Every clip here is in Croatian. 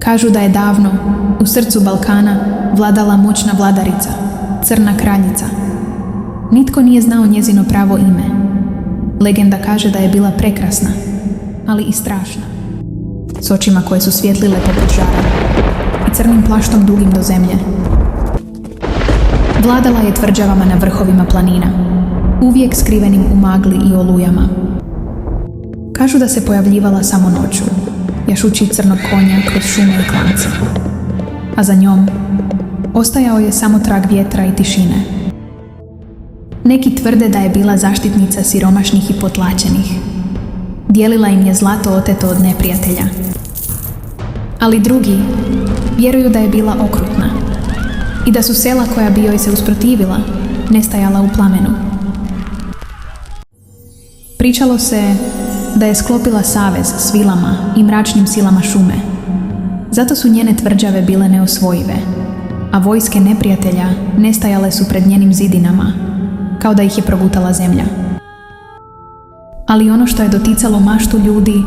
Kažu da je davno, u srcu Balkana, vladala moćna vladarica, Crna kraljica. Nitko nije znao njezino pravo ime. Legenda kaže da je bila prekrasna, ali i strašna. S očima koje su svjetlile poput žara i crnim plaštom dugim do zemlje. Vladala je tvrđavama na vrhovima planina, uvijek skrivenim u magli i olujama. Kažu da se pojavljivala samo noću, jašući crnog konja kroz šume i klance. A za njom ostajao je samo trag vjetra i tišine. Neki tvrde da je bila zaštitnica siromašnih i potlačenih. Dijelila im je zlato oteto od neprijatelja. Ali drugi vjeruju da je bila okrutna i da su sela koja bi joj se usprotivila nestajala u plamenu. Pričalo se da je sklopila savez s vilama i mračnim silama šume. Zato su njene tvrđave bile neosvojive, a vojske neprijatelja nestajale su pred njenim zidinama, kao da ih je progutala zemlja. Ali ono što je doticalo maštu ljudi,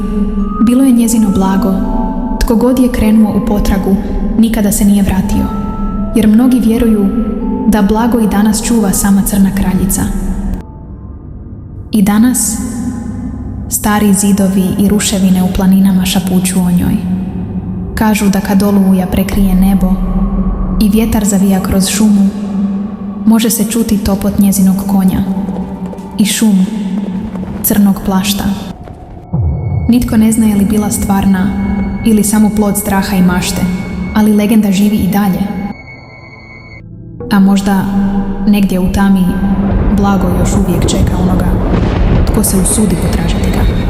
bilo je njezino blago. Tko god je krenuo u potragu, nikada se nije vratio, jer mnogi vjeruju da blago i danas čuva sama Crna kraljica. I danas stari zidovi i ruševine u planinama šapuću o njoj. Kažu da kad oluja prekrije nebo i vjetar zavija kroz šumu, može se čuti topot njezinog konja i šum crnog plašta. Nitko ne zna je li bila stvarna ili samo plod straha i mašte, ali legenda živi i dalje. A možda negdje u tami blago još uvijek čeka onoga tko se usudi potražiti ga.